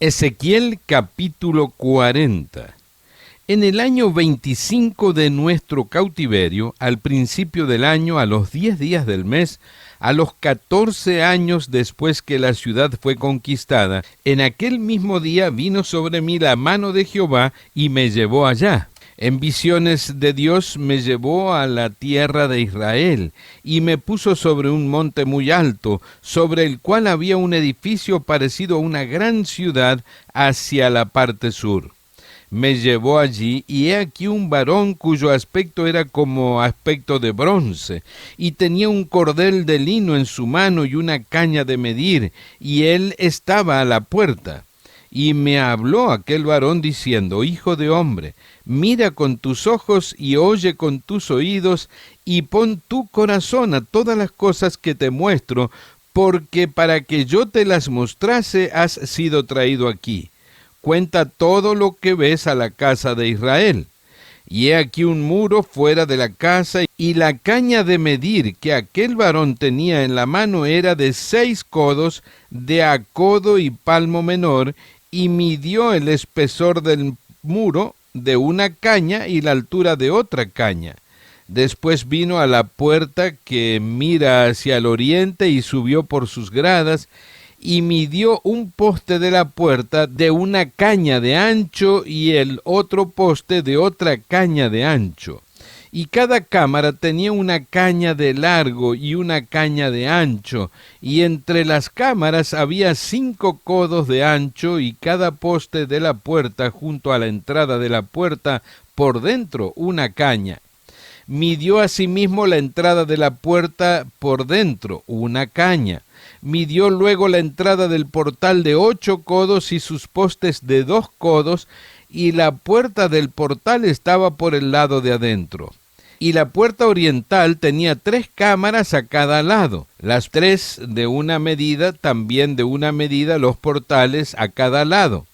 Ezequiel capítulo 40. En el año 25 de nuestro cautiverio, al principio del año, a los 10 días del mes, a los 14 años después que la ciudad fue conquistada, en aquel mismo día vino sobre mí la mano de Jehová y me llevó allá. En visiones de Dios me llevó a la tierra de Israel y me puso sobre un monte muy alto, sobre el cual había un edificio parecido a una gran ciudad hacia la parte sur. Me llevó allí, y he aquí un varón cuyo aspecto era como aspecto de bronce, y tenía un cordel de lino en su mano y una caña de medir, y él estaba a la puerta. Y me habló aquel varón diciendo: Hijo de hombre, mira con tus ojos y oye con tus oídos, y pon tu corazón a todas las cosas que te muestro, porque para que yo te las mostrase has sido traído aquí. Cuenta todo lo que ves a la casa de Israel. Y he aquí un muro fuera de la casa, y la caña de medir que aquel varón tenía en la mano era de 6 codos, de a codo y palmo menor, y midió el espesor del muro de una caña y la altura de otra caña. Después vino a la puerta que mira hacia el oriente y subió por sus gradas, y midió un poste de la puerta de una caña de ancho y el otro poste de otra caña de ancho. Y cada cámara tenía una caña de largo y una caña de ancho, y entre las cámaras había 5 codos de ancho, y cada poste de la puerta junto a la entrada de la puerta por dentro una caña. Midió asimismo la entrada de la puerta por dentro una caña. Midió luego la entrada del portal de 8 codos y sus postes de 2 codos, y la puerta del portal estaba por el lado de adentro. Y la puerta oriental tenía 3 cámaras a cada lado, las 3 de una medida, también de una medida los portales a cada lado.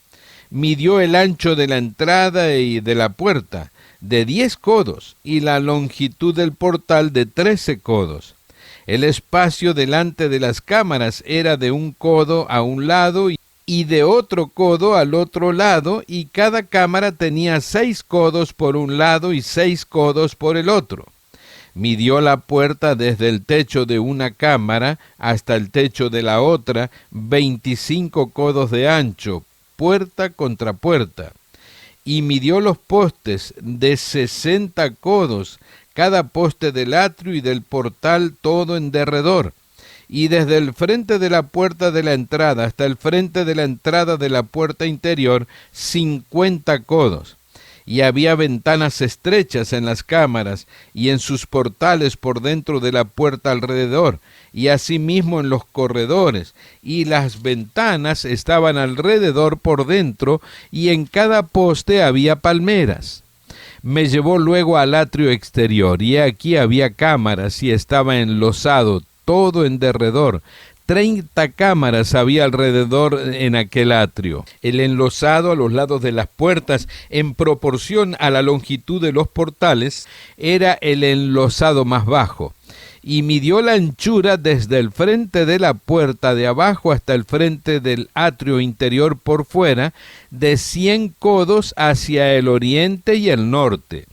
Midió el ancho de la entrada y de la puerta, de 10 codos, y la longitud del portal de 13 codos. El espacio delante de las cámaras era de 1 codo a un lado y de otro codo al otro lado, y cada cámara tenía 6 codos por un lado y 6 codos por el otro. Midió la puerta desde el techo de una cámara hasta el techo de la otra, 25 codos de ancho, puerta contra puerta. Y midió los postes de 60 codos, cada poste del atrio y del portal todo en derredor, y desde el frente de la puerta de la entrada hasta el frente de la entrada de la puerta interior, 50 codos. Y había ventanas estrechas en las cámaras y en sus portales por dentro de la puerta alrededor, y asimismo en los corredores, y las ventanas estaban alrededor por dentro, y en cada poste había palmeras. Me llevó luego al atrio exterior, y aquí había cámaras, y estaba enlosado todo en derredor. 30 cámaras había alrededor en aquel atrio. El enlosado a los lados de las puertas, en proporción a la longitud de los portales, era el enlosado más bajo. Y midió la anchura desde el frente de la puerta de abajo hasta el frente del atrio interior por fuera, de 100 codos hacia el oriente y el norte.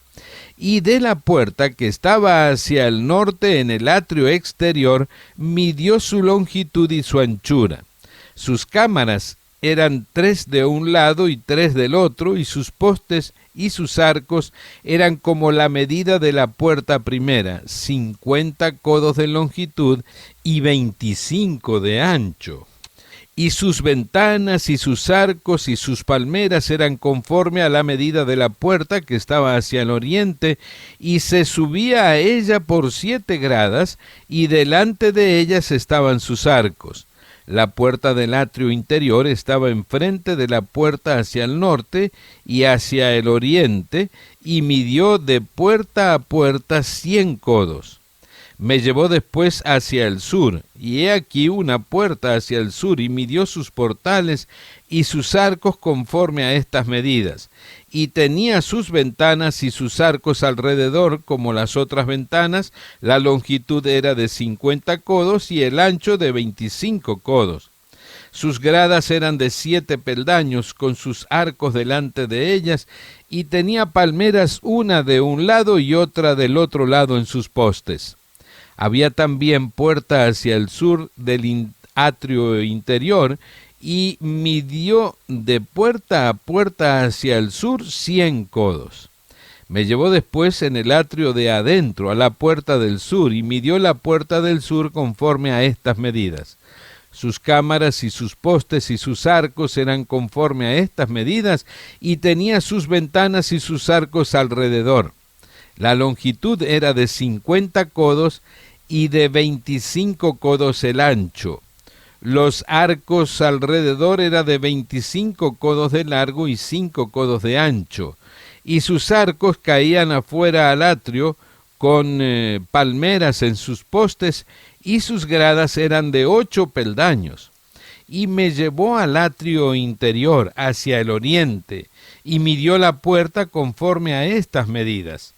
Y de la puerta que estaba hacia el norte en el atrio exterior, midió su longitud y su anchura. Sus cámaras eran 3 de un lado y 3 del otro, y sus postes y sus arcos eran como la medida de la puerta primera, 50 codos de longitud y 25 de ancho. Y sus ventanas y sus arcos y sus palmeras eran conforme a la medida de la puerta que estaba hacia el oriente, y se subía a ella por 7 gradas, y delante de ellas estaban sus arcos. La puerta del atrio interior estaba enfrente de la puerta hacia el norte y hacia el oriente, y midió de puerta a puerta 100 codos. Me llevó después hacia el sur, y he aquí una puerta hacia el sur, y midió sus portales y sus arcos conforme a estas medidas, y tenía sus ventanas y sus arcos alrededor como las otras ventanas. La longitud era de 50 codos y el ancho de 25 codos. Sus gradas eran de 7 peldaños, con sus arcos delante de ellas, y tenía palmeras una de un lado y otra del otro lado en sus postes. Había también puerta hacia el sur del atrio interior, y midió de puerta a puerta hacia el sur 100 codos. Me llevó después en el atrio de adentro a la puerta del sur, y midió la puerta del sur conforme a estas medidas. Sus cámaras y sus postes y sus arcos eran conforme a estas medidas, y tenía sus ventanas y sus arcos alrededor. La longitud era de 50 codos y de 25 codos el ancho. Los arcos alrededor era de 25 codos de largo y 5 codos de ancho, y sus arcos caían afuera al atrio con palmeras en sus postes, y sus gradas eran de 8 peldaños. Y me llevó al atrio interior hacia el oriente, y midió la puerta conforme a estas medidas.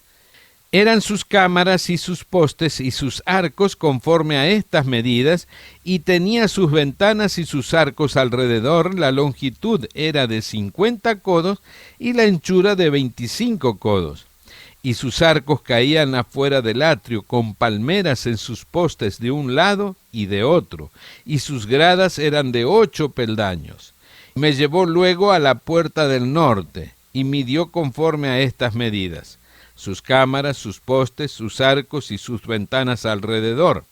Eran sus cámaras y sus postes y sus arcos conforme a estas medidas, y tenía sus ventanas y sus arcos alrededor. La longitud era de 50 codos y la anchura de 25 codos. Y sus arcos caían afuera del atrio, con palmeras en sus postes de un lado y de otro, y sus gradas eran de 8 peldaños. Me llevó luego a la puerta del norte, y midió conforme a estas medidas. Sus cámaras, sus postes, sus arcos y sus ventanas alrededor.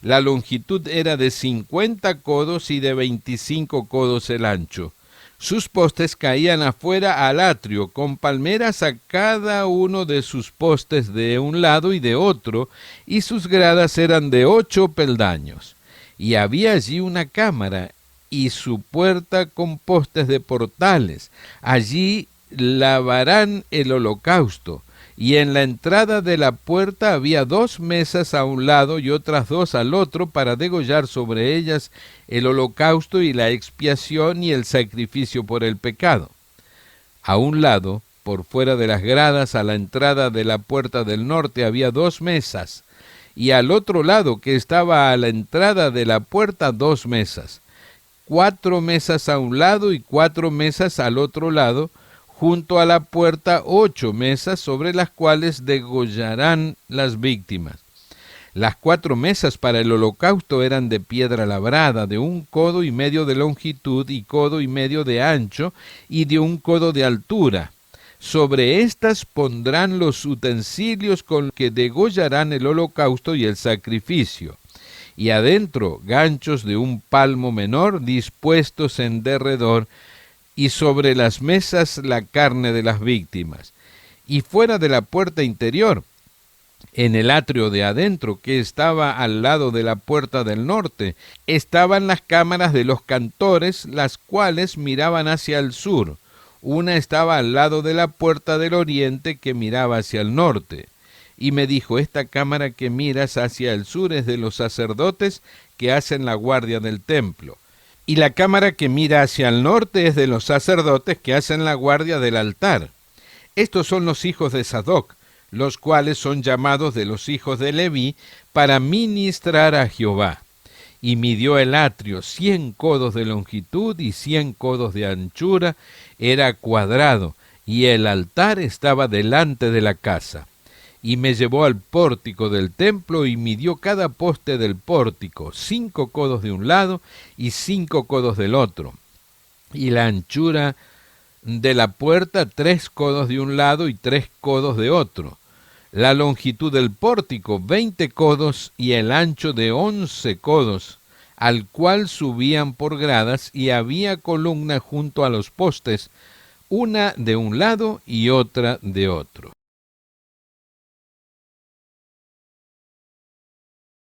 La longitud era de 50 codos y de 25 codos el ancho. Sus postes caían afuera al atrio, con palmeras a cada uno de sus postes de un lado y de otro, y sus gradas eran de 8 peldaños. Y había allí una cámara, y su puerta con postes de portales. Allí lavarán el holocausto. Y en la entrada de la puerta había 2 mesas a un lado y otras 2 al otro, para degollar sobre ellas el holocausto y la expiación y el sacrificio por el pecado. A un lado, por fuera de las gradas, a la entrada de la puerta del norte, había 2 mesas, y al otro lado, que estaba a la entrada de la puerta, 2 mesas, 4 mesas a un lado y 4 mesas al otro lado. Junto a la puerta 8 mesas, sobre las cuales degollarán las víctimas. Las 4 mesas para el holocausto eran de piedra labrada, de 1 codo y medio de longitud y codo y medio de ancho, y de 1 codo de altura. Sobre estas pondrán los utensilios con que degollarán el holocausto y el sacrificio. Y adentro ganchos de 1 palmo menor, dispuestos en derredor, y sobre las mesas la carne de las víctimas. Y fuera de la puerta interior, en el atrio de adentro, que estaba al lado de la puerta del norte, estaban las cámaras de los cantores, las cuales miraban hacia el sur. Una estaba al lado de la puerta del oriente, que miraba hacia el norte. Y me dijo: esta cámara que miras hacia el sur es de los sacerdotes que hacen la guardia del templo. Y la cámara que mira hacia el norte es de los sacerdotes que hacen la guardia del altar. Estos son los hijos de Sadoc, los cuales son llamados de los hijos de Leví, para ministrar a Jehová. Y midió el atrio 100 codos de longitud y 100 codos de anchura, era cuadrado, y el altar estaba delante de la casa. Y me llevó al pórtico del templo, y midió cada poste del pórtico, 5 codos de un lado y 5 codos del otro. Y la anchura de la puerta, 3 codos de un lado y 3 codos de otro. La longitud del pórtico, 20 codos, y el ancho de 11 codos, al cual subían por gradas, y había columna junto a los postes, una de un lado y otra de otro.